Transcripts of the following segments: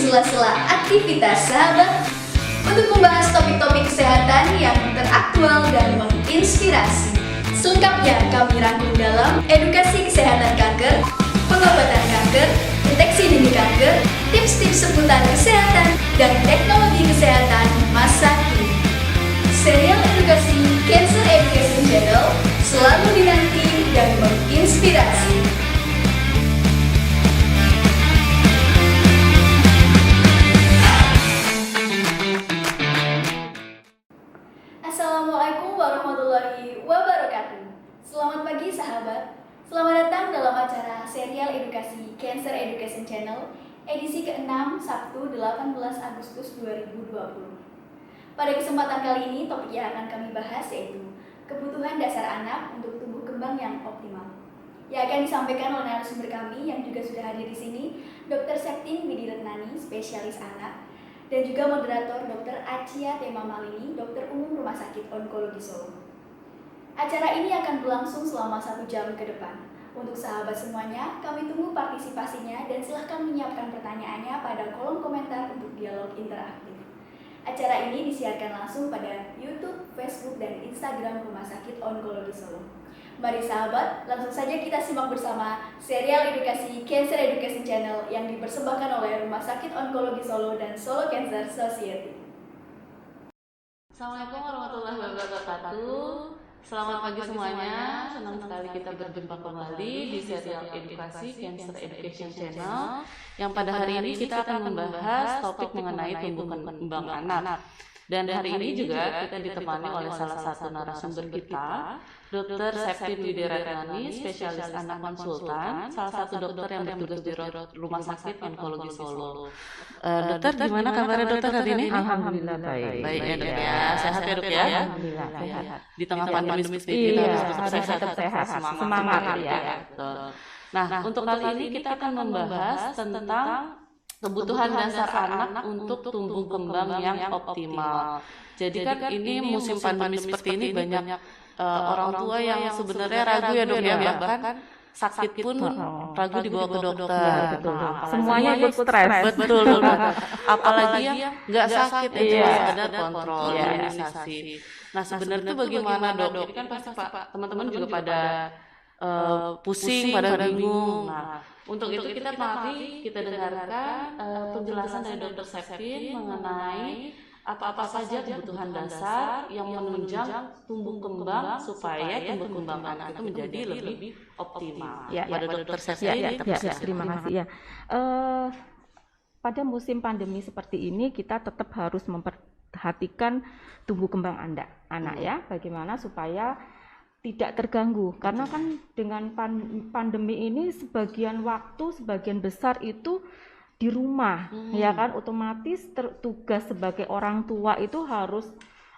sela-sela aktivitas sahabat untuk membahas topik-topik kesehatan yang teraktual dan menginspirasi. Selengkapnya kami rangkum dalam edukasi kesehatan kanker, pengobatan kanker, deteksi dini kanker, tips-tips seputar kesehatan, dan teknologi kesehatan masa kini. Serial edukasi Cancer Education Channel selalu dinanti dan menginspirasi. Assalamualaikum warahmatullahi wabarakatuh. Selamat pagi sahabat. Selamat datang dalam acara serial edukasi Cancer Education Channel edisi ke-6 Sabtu 18 Agustus 2020. Pada kesempatan kali ini topik yang akan kami bahas yaitu kebutuhan dasar anak untuk tumbuh kembang yang optimal. Yang akan disampaikan oleh narasumber kami yang juga sudah hadir di sini, Dr. Septin Widiretnani, spesialis anak, dan juga moderator Dr. Acia Tema Malini, dokter umum Rumah Sakit Onkologi Solo. Acara ini akan berlangsung selama 1 jam ke depan. Untuk sahabat semuanya, kami tunggu partisipasinya dan silahkan menyiapkan pertanyaannya pada kolom komentar untuk dialog interaktif. Acara ini disiarkan langsung pada YouTube, Facebook, dan Instagram Rumah Sakit Onkologi Solo. Mari sahabat, langsung saja kita simak bersama serial edukasi Cancer Education Channel yang dipersembahkan oleh Rumah Sakit Onkologi Solo dan Solo Cancer Society. Assalamualaikum warahmatullahi wabarakatuh. Selamat pagi semuanya. Senang sekali kita berjumpa kembali di serial edukasi Cancer Education Channel yang pada hari ini kita akan membahas topik mengenai tumbuh kembang anak. Dan hari ini juga kita ditemani oleh salah satu narasumber kita, Dr. Septin Widiretnani, spesialis anak konsultan, salah satu dokter yang bertugas di Rumah Sakit Onkologi Solo. Dokter, gimana kabarnya dokter hari ini? Alhamdulillah baik. Baik ya dok ya, sehat ya dok ya? Alhamdulillah sehat. Di tengah pandemi seperti ini kita harus tetap sehat, semangat ya. Nah, untuk kali ini kita akan membahas tentang kebutuhan dasar anak untuk tumbuh kembang yang optimal. Jadi kan ini musim pandemi seperti ini banyak orang tua yang sebenarnya ragu ya dok ya, bahkan sakit pun ragu dibawa ke dokter. Semuanya ikut stres. Betul. Apalagi yang nggak sakit itu sekedar kontrol imunisasi. Nah sebenarnya itu bagaimana dok? Ini kan pasti teman-teman juga pada pusing, pada bingung. Nah, untuk itu mari kita dengarkan penjelasan dari Dr. Septin mengenai apa-apa saja kebutuhan dasar yang menunjang tumbuh kembang supaya tumbuh kembang anak itu menjadi lebih optimal. Pada Dr. Septin. Terima kasih ya. Pada musim pandemi seperti ini kita tetap harus memperhatikan tumbuh kembang anak ya. Bagaimana supaya tidak terganggu, karena kan dengan pandemi ini sebagian besar itu di rumah, ya kan, otomatis tugas sebagai orang tua itu harus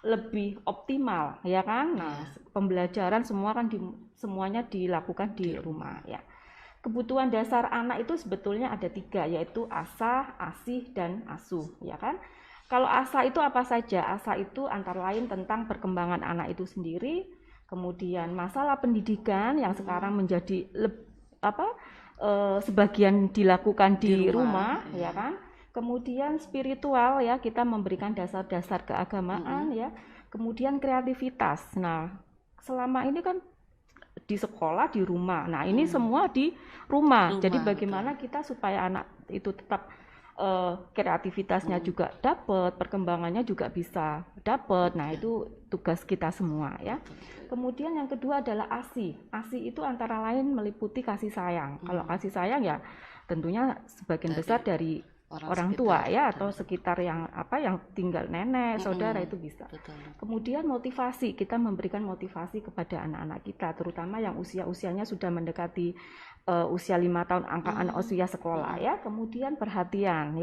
lebih optimal, ya kan. Nah, pembelajaran semuanya dilakukan di rumah, ya. Kebutuhan dasar anak itu sebetulnya ada 3, yaitu ASA, ASIH, dan ASUH, ya kan. Kalau ASA itu apa saja? ASA itu antara lain tentang perkembangan anak itu sendiri. Kemudian masalah pendidikan yang sekarang menjadi sebagian dilakukan di rumah, ya kan. Kemudian spiritual ya, kita memberikan dasar-dasar keagamaan ya. Kemudian kreativitas. Nah, selama ini kan di sekolah di rumah. Nah, ini semua di rumah. Jadi bagaimana kita supaya anak itu tetap kreativitasnya juga dapat, perkembangannya juga bisa dapat. Nah, itu tugas kita semua ya. Kemudian yang kedua adalah ASI. ASI itu antara lain meliputi kasih sayang. Kalau kasih sayang ya tentunya sebagian besar dari orang tua ya, atau sekitar yang tinggal nenek, saudara itu bisa. Kemudian motivasi, kita memberikan motivasi kepada anak-anak kita, terutama yang usianya sudah mendekati usia 5 tahun, anak usia sekolah ya. Kemudian perhatian,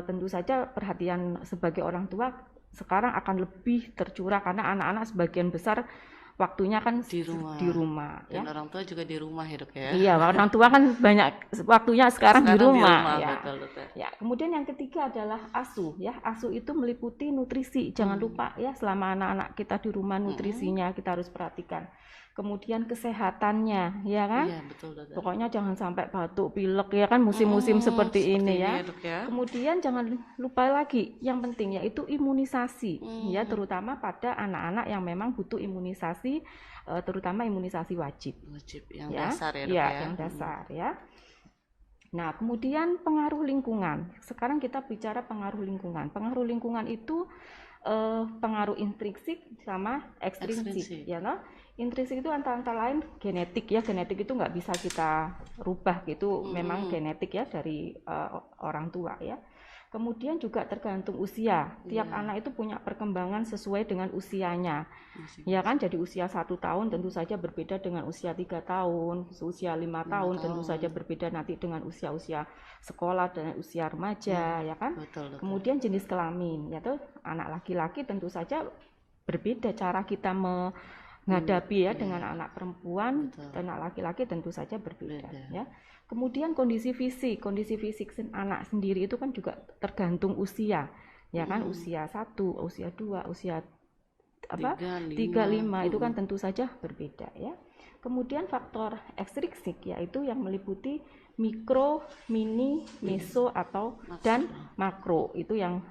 tentu saja perhatian sebagai orang tua sekarang akan lebih tercurah karena anak-anak sebagian besar waktunya kan Di rumah. di rumah Dan ya. orang tua juga di rumah ya dok ya. Iya, orang tua kan banyak waktunya sekarang di rumah ya. Betul dokter. Ya, kemudian yang ketiga adalah ASU ya. ASU itu meliputi nutrisi. Jangan lupa ya, selama anak-anak kita di rumah nutrisinya kita harus perhatikan. Kemudian kesehatannya ya kan. Iya betul dokter. Pokoknya jangan sampai batuk, pilek ya kan, musim-musim seperti ini ya. Dok ya. Kemudian jangan lupa lagi yang penting yaitu imunisasi ya, terutama pada anak-anak yang memang butuh imunisasi, terutama imunisasi wajib Wajib yang ya. dasar ya dok Ya, ya. yang dasar ya. Nah, kemudian pengaruh lingkungan. Sekarang kita bicara pengaruh lingkungan. Pengaruh lingkungan itu pengaruh intrinsik sama ekstrinsik ya no? Intrinsik itu antara lain genetik ya. Genetik itu nggak bisa kita rubah gitu, memang genetik ya dari orang tua ya. Kemudian juga tergantung usia. Tiap anak itu punya perkembangan sesuai dengan usianya. Ya kan, jadi usia 1 tahun tentu saja berbeda dengan usia 3 tahun, usia 5 tahun tentu saja berbeda nanti dengan usia-usia sekolah dan usia remaja ya kan. Betul. Kemudian jenis kelamin, yaitu anak laki-laki tentu saja berbeda cara kita menghadapi ya dengan anak perempuan, dan anak laki-laki tentu saja berbeda ya. Kemudian kondisi fisik anak sendiri itu kan juga tergantung usia ya kan, usia 1, usia 2, usia 3, 5 itu kan tentu saja berbeda ya. Kemudian faktor ekstrinsik yaitu yang meliputi mikro, mini, meso atau dan makro, itu yang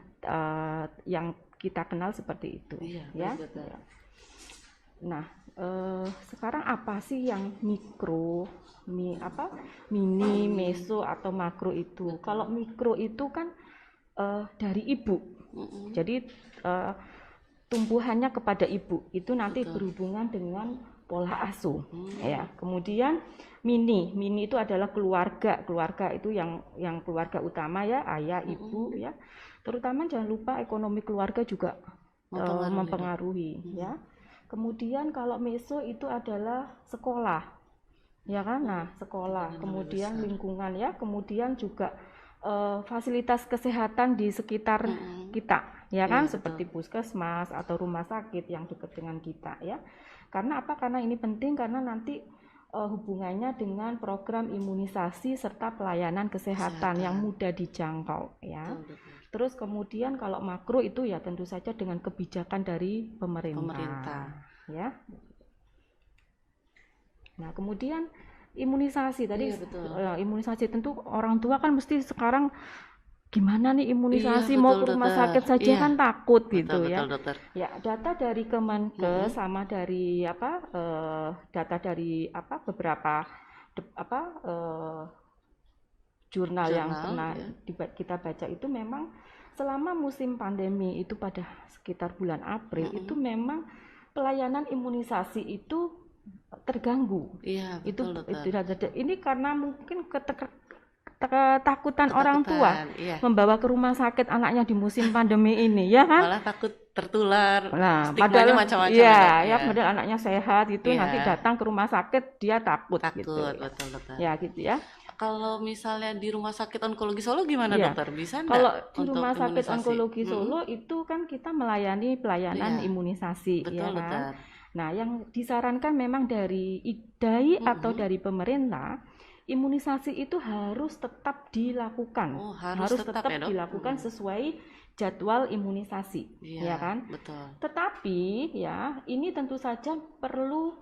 kita kenal seperti itu ya. Nah, sekarang apa sih yang mikro, mini, meso atau makro itu? Kalau mikro itu kan dari ibu, jadi tumbuhannya kepada ibu itu nanti berhubungan dengan pola asuh ya. Kemudian mini itu adalah keluarga itu yang keluarga utama ya, ayah, ibu ya. Terutama jangan lupa ekonomi keluarga juga mempengaruhi ya. Kemudian kalau meso itu adalah sekolah ya kan. Nah, sekolah, kemudian lingkungan ya, kemudian juga fasilitas kesehatan di sekitar kita ya kan, seperti puskesmas atau rumah sakit yang dekat dengan kita ya. Karena apa? Karena ini penting, karena nanti hubungannya dengan program imunisasi serta pelayanan kesehatan yang mudah dijangkau ya. Terus kemudian kalau makro itu ya tentu saja dengan kebijakan dari pemerintah. Ya. Nah, kemudian imunisasi tadi, imunisasi tentu orang tua kan mesti sekarang gimana nih imunisasi, mau ke rumah sakit saja kan takut gitu ya. Ya, data dari Kemenkes sama dari data dari beberapa jurnal yang pernah kita baca itu memang selama musim pandemi itu pada sekitar bulan April itu memang pelayanan imunisasi itu terganggu. Iya, betul, Ini karena mungkin ketakutan orang tua membawa ke rumah sakit anaknya di musim pandemi ini ya kan. Malah takut tertular. Nah, padahal macam-macam. Ya, padahal anaknya sehat itu nanti datang ke rumah sakit dia takut gitu. Betul. Ya gitu ya. Kalau misalnya di Rumah Sakit Onkologi Solo gimana dokter? Bisa nggak? Kalau di Rumah Sakit Onkologi Solo itu kan kita melayani pelayanan imunisasi ya kan. Dokter. Nah, yang disarankan memang dari IDAI atau dari pemerintah, imunisasi itu harus tetap dilakukan. Harus tetap dilakukan sesuai jadwal imunisasi, ya kan? Betul. Tetapi ya, ini tentu saja perlu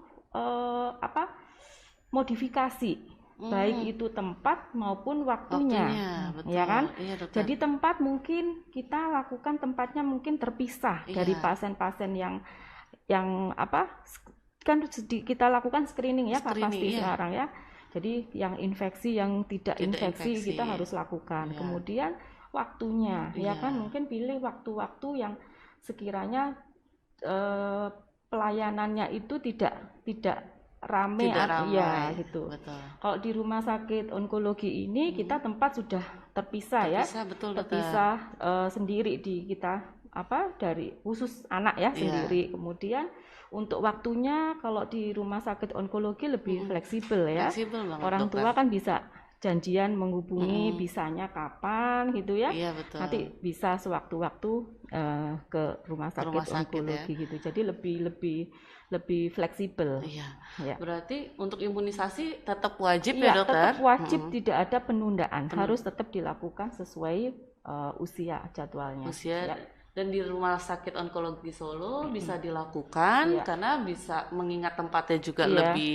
modifikasi. Baik itu tempat maupun waktunya betul. Ya kan? Iya, jadi tempat mungkin kita lakukan tempatnya mungkin terpisah dari pasien-pasien yang kan kita lakukan screening ya, pasti sekarang ya. Jadi yang infeksi, yang tidak infeksi kita harus lakukan. Kemudian waktunya ya kan, mungkin pilih waktu-waktu yang sekiranya pelayanannya itu tidak rame gitu. Betul. Kalau di Rumah Sakit Onkologi ini kita tempat sudah terpisah ya. Terpisah sendiri di kita dari khusus anak ya sendiri. Kemudian untuk waktunya kalau di Rumah Sakit Onkologi lebih fleksibel ya. Orang tua kan bisa janjian menghubungi bisanya kapan gitu ya. Iya, betul. Nanti bisa sewaktu-waktu ke rumah sakit onkologi gitu. Jadi lebih lebih fleksibel. Iya. Ya. Berarti untuk imunisasi tetap wajib Iya, ya dokter? tetap wajib, tidak ada penundaan, harus tetap dilakukan sesuai usia jadwalnya. Usia Ya. dan di Rumah Sakit Onkologi Solo bisa dilakukan Iya. karena bisa mengingat tempatnya juga Iya. lebih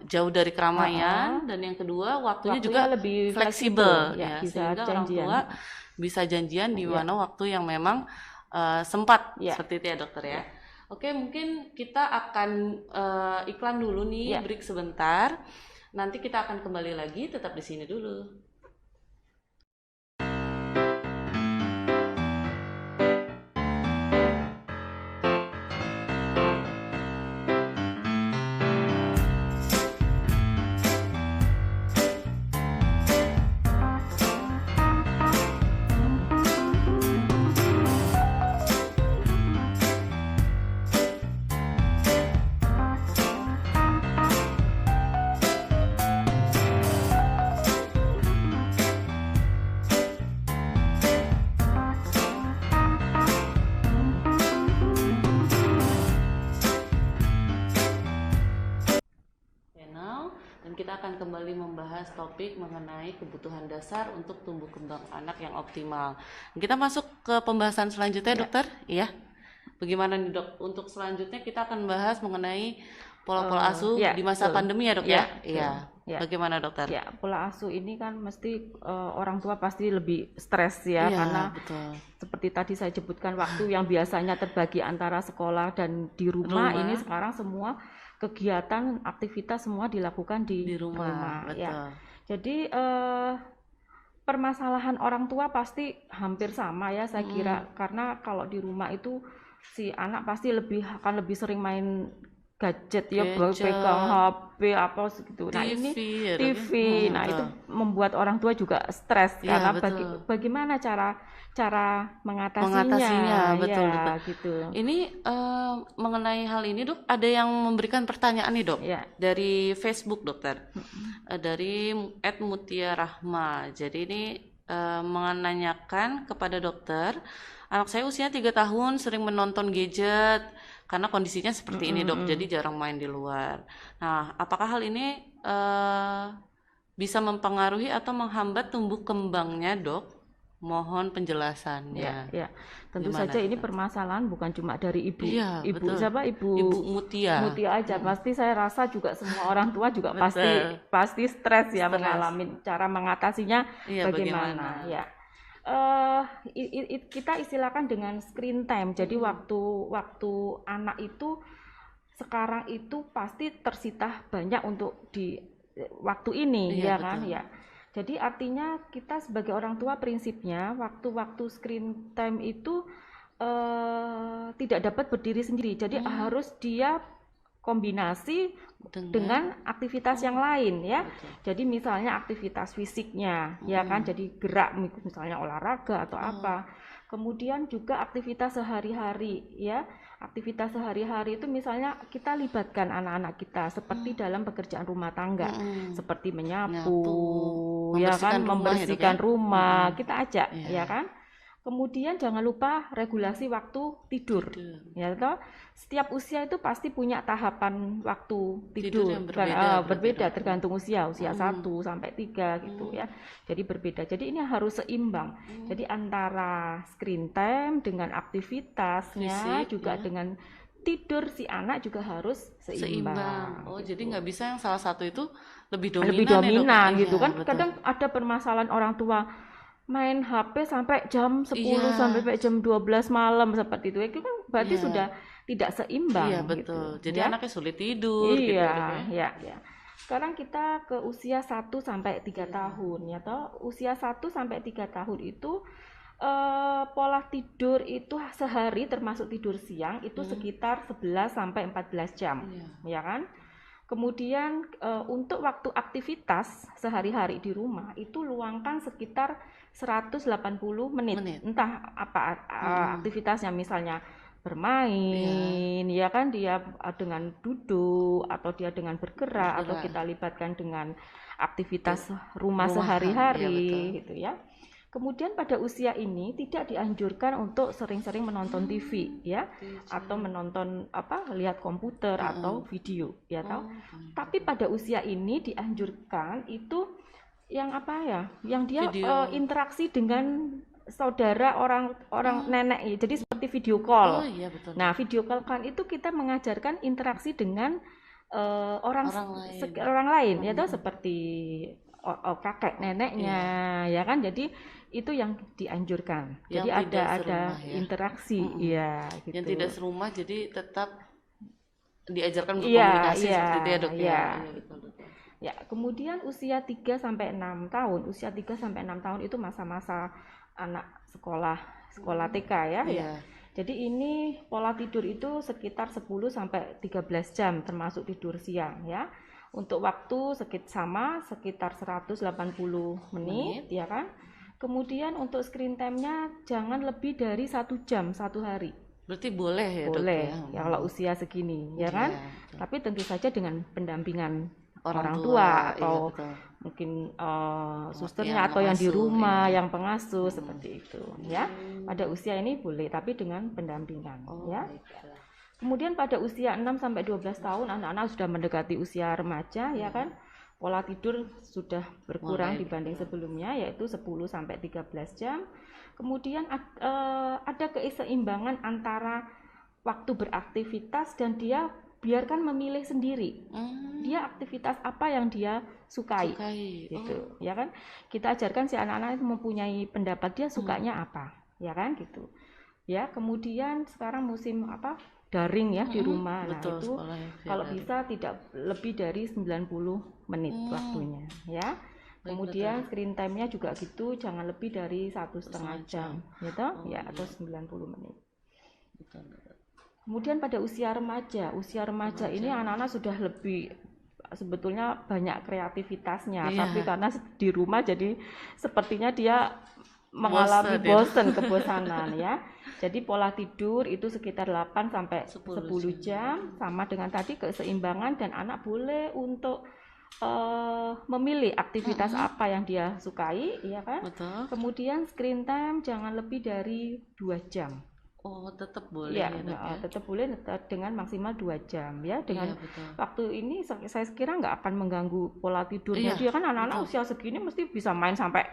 jauh dari keramaian, dan yang kedua waktunya juga lebih fleksibel ya, ya, bisa sehingga orang janjian. tua bisa janjian di Iya. mana waktu yang memang sempat, Iya. seperti itu ya dokter ya. Iya. Oke, mungkin kita akan iklan dulu nih, Iya. break sebentar. Nanti kita akan kembali lagi, tetap di sini dulu. Dan kita akan kembali membahas topik mengenai kebutuhan dasar untuk tumbuh kembang anak yang optimal. Kita masuk ke pembahasan selanjutnya, dokter. Iya. Bagaimana nih dok? Untuk selanjutnya kita akan bahas mengenai pola-pola asuh di masa pandemi ya dok ya? Iya. Ya. Bagaimana dokter? Ya, pola asuh ini kan mesti orang tua pasti lebih stres ya, karena betul. seperti tadi saya sebutkan, waktu yang biasanya terbagi antara sekolah dan di rumah. Ini sekarang semua kegiatan aktivitas semua dilakukan di rumah. Betul. Ya. Jadi permasalahan orang tua pasti hampir sama ya saya kira, karena kalau di rumah itu si anak pasti akan lebih sering main gadget ya, pegang HP apa gitu. Nah, ini TV. Nah, itu membuat orang tua juga stres karena bagaimana cara mengatasinya. Betul, ya, betul. Gitu. Ini mengenai hal ini dok, ada yang memberikan pertanyaan nih dok, dari Facebook dokter, dari @Mutiarahma. Jadi ini menanyakan kepada dokter, anak saya usia 3 tahun sering menonton gadget karena kondisinya seperti ini dok, jadi jarang main di luar. Nah, apakah hal ini bisa mempengaruhi atau menghambat tumbuh kembangnya dok? Mohon penjelasannya. Ya. Tentu saja ini permasalahan bukan cuma dari ibu. Ibu siapa? Ibu Mutia. Mutia aja. Pasti saya rasa juga semua orang tua juga pasti stres ya, mengalami. Cara mengatasinya bagaimana? Ya. Kita istilahkan dengan screen time. Jadi waktu anak itu sekarang itu pasti tersita banyak untuk di waktu ini, ya kan? Ya. Jadi artinya kita sebagai orang tua prinsipnya waktu-waktu screen time itu tidak dapat berdiri sendiri. Jadi harus dia kombinasi dengan aktivitas yang lain ya. Jadi misalnya aktivitas fisiknya ya kan, jadi gerak misalnya olahraga atau apa. Kemudian juga aktivitas sehari-hari ya. Aktivitas sehari-hari itu misalnya kita libatkan anak-anak kita seperti dalam pekerjaan rumah tangga, seperti menyapu, ya kan, membersihkan rumah, kita ajak, ya kan. Kemudian jangan lupa regulasi waktu tidur. Ya toh, setiap usia itu pasti punya tahapan waktu tidur yang berbeda tergantung usia 1 sampai 3 gitu ya. Jadi berbeda. Jadi ini harus seimbang. Jadi antara screen time dengan aktivitasnya juga dengan tidur si anak juga harus seimbang. Oh, gitu. Jadi nggak bisa yang salah satu itu lebih dominan gitu kan. Kadang ada permasalahan orang tua main HP sampai jam 10 sampai jam 12 malam seperti itu. Itu kan berarti sudah tidak seimbang. Iya, betul. Gitu, jadi anaknya sulit tidur gitu. Ya. Sekarang kita ke usia 1 sampai 3 tahun ya toh. Usia 1 sampai 3 tahun itu pola tidur itu sehari termasuk tidur siang itu sekitar 11 sampai 14 jam. Ya kan? Kemudian untuk waktu aktivitas sehari-hari di rumah itu luangkan sekitar 180 menit. Entah apa aktivitasnya, misalnya bermain, ya kan, dia dengan duduk atau dia dengan bergerak atau kita libatkan dengan aktivitas rumah sehari-hari gitu ya. Kemudian pada usia ini tidak dianjurkan untuk sering-sering menonton TV ya, atau menonton lihat komputer atau video ya toh. Tapi pada usia ini dianjurkan itu yang yang dia interaksi dengan saudara orang nenek, jadi seperti video call. Oh iya betul. Nah, video call kan itu kita mengajarkan interaksi dengan orang lain ya toh, seperti kakek neneknya ya kan. Jadi itu yang dianjurkan. Yang jadi tidak ada serumah, ya. interaksi ya gitu. Yang tidak serumah jadi tetap diajarkan berkomunikasi seperti itu ya dok ya. Iya, betul. Ya, kemudian usia 3 sampai 6 tahun. Usia 3 sampai 6 tahun itu masa-masa anak sekolah TK ya. Iya. Jadi ini pola tidur itu sekitar 10 sampai 13 jam termasuk tidur siang ya. Untuk waktu sekitar 180 menit ya kan. Kemudian untuk screen time-nya jangan lebih dari 1 jam satu hari. Berarti boleh ya dok Boleh ya? ya kalau usia segini ya kan. Betul. Tapi tentu saja dengan pendampingan orang tua tua atau iya, mungkin susternya atau yang di rumah yang pengasuh seperti itu ya. Pada usia ini boleh tapi dengan pendampingan ya. Kemudian pada usia 6 sampai 12 tahun anak-anak sudah mendekati usia remaja ya kan. Pola tidur sudah berkurang dibanding sebelumnya, yaitu 10 sampai 13 jam. Kemudian ada keseimbangan antara waktu beraktivitas dan dia biarkan memilih sendiri. Dia aktivitas apa yang dia sukai. Gitu, ya kan? Kita ajarkan si anak-anak itu mempunyai pendapat dia sukanya apa, ya kan gitu. Ya, kemudian sekarang musim daring ya di rumah. Nah, itu kalau bisa tidak lebih dari 90 menit waktunya ya. Kemudian screen time-nya juga gitu, jangan lebih dari 1,5 jam gitu ya, atau 90 menit. Kemudian pada usia remaja ini anak-anak sudah lebih sebetulnya banyak kreativitasnya, tapi karena di rumah jadi sepertinya dia mengalami kebosanan ya. Jadi pola tidur itu sekitar 8 sampai 10 jam, sama dengan tadi keseimbangan, dan anak boleh untuk memilih aktivitas apa yang dia sukai ya kan. Betul. Kemudian screen time jangan lebih dari 2 jam. Oh, tetap boleh ya, tetap boleh dengan maksimal 2 jam ya. Dengan waktu ini saya kira nggak akan mengganggu pola tidurnya. Dia kan anak-anak usia segini mesti bisa main sampai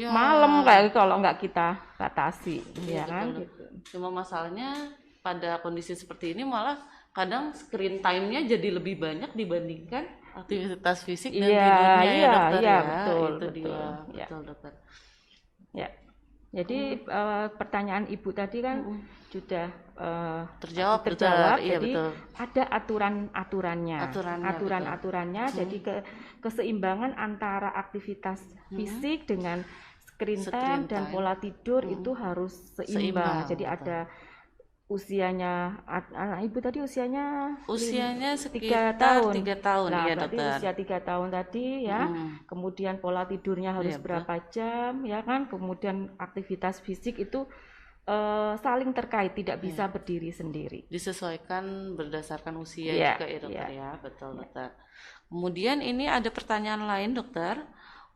malam kayak kalau nggak kita batasi ya kan gitu. Cuma masalahnya pada kondisi seperti ini malah kadang screen time-nya jadi lebih banyak dibandingkan aktivitas fisik dan tidurnya ya dokter ya. Betul, itu dia. Ya. Betul dokter. Ya. Jadi pertanyaan Ibu tadi kan sudah terjawab. Jadi betul. ada aturan-aturannya. Jadi keseimbangan antara aktivitas fisik dengan screen time dan pola tidur itu harus seimbang. Jadi ada usianya anak Ibu tadi usianya sekitar 3 tahun nah, ya berarti dokter. usia 3 tahun tadi ya. Kemudian pola tidurnya harus berapa jam ya kan. Kemudian aktivitas fisik itu saling terkait, tidak bisa berdiri sendiri. Disesuaikan berdasarkan usia juga ya dokter ya. Betul dokter. Kemudian ini ada pertanyaan lain dokter.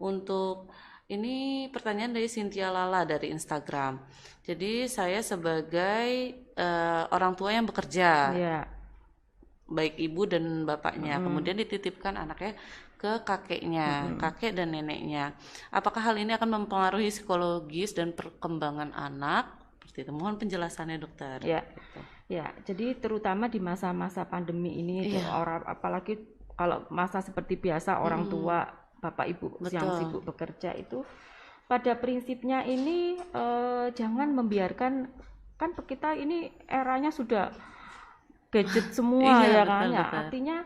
Untuk ini pertanyaan dari Cynthia Lala dari Instagram. Jadi saya sebagai orang tua yang bekerja, baik ibu dan bapaknya, kemudian dititipkan anaknya ke kakeknya, kakek dan neneknya. Apakah hal ini akan mempengaruhi psikologis dan perkembangan anak? Seperti itu. Mohon penjelasannya dokter. Ya, jadi terutama di masa-masa pandemi ini, apalagi kalau masa seperti biasa orang tua, bapak ibu yang sibuk bekerja itu, pada prinsipnya ini jangan membiarkan, kan kita ini eranya sudah gadget semua ya kan. Artinya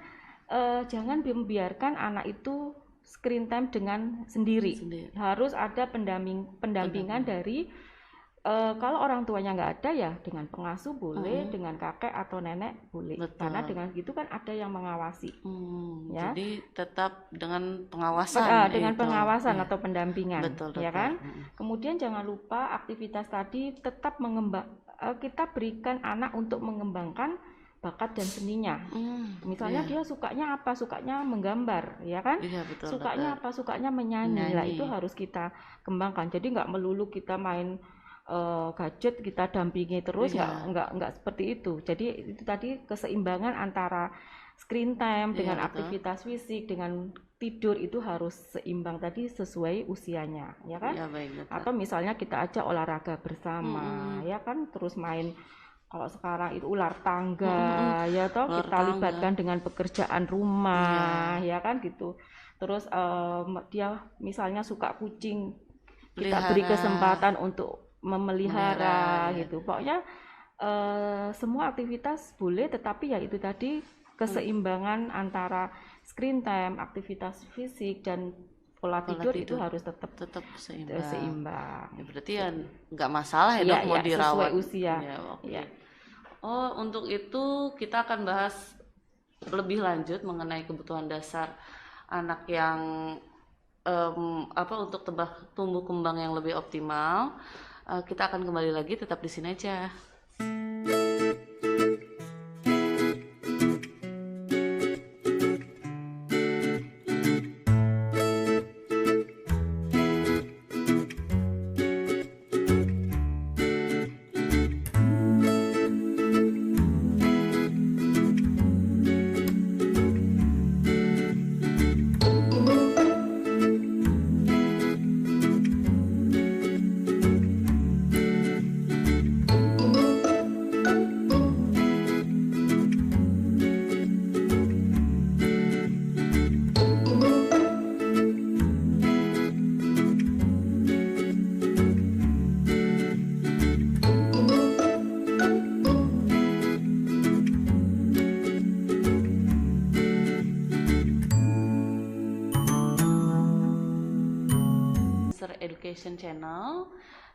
jangan membiarkan anak itu screen time dengan sendiri. Harus ada pendampingan dari kalau orang tuanya nggak ada ya dengan pengasuh boleh, dengan kakek atau nenek boleh. Karena dengan gitu kan ada yang mengawasi. Ya. Jadi tetap dengan pengawasan. Dengan pengawasan atau pendampingan, ya kan. Betul. Kemudian jangan lupa aktivitas tadi tetap kita berikan anak untuk mengembangkan bakat dan seninya. Misalnya Iya. dia sukanya apa? Sukanya menggambar, ya kan? Iya, betul, Sukanya betul. apa? Sukanya menyanyi. Lah Menyanyi. itu harus kita kembangkan. Jadi nggak melulu kita main gadget kita dampingi terus, Iya. nggak seperti itu. Jadi itu tadi keseimbangan antara screen time Iya, dengan betul. aktivitas fisik dengan tidur itu harus seimbang tadi sesuai usianya, ya kan? Iya, baik, betul. Atau misalnya kita ajak olahraga bersama, ya kan? Terus main kalau sekarang itu ular tangga, ya toh Ular kita tangga. libatkan dengan pekerjaan rumah, ya kan gitu. Terus dia misalnya suka kucing, kita beri Pelihara. kesempatan untuk memelihara Memelihara, ya. gitu. Pokoknya semua aktivitas boleh, tetapi ya itu tadi keseimbangan antara screen time, aktivitas fisik dan pola tidur itu harus tetap seimbang. Ya, berarti ya nggak masalah ya Iya, dok mau iya, dirawat. sesuai usia. Ya, oke. Iya. Oh, untuk itu kita akan bahas lebih lanjut mengenai kebutuhan dasar anak yang untuk tumbuh kembang yang lebih optimal. Kita akan kembali lagi, tetap di sini aja. Education Channel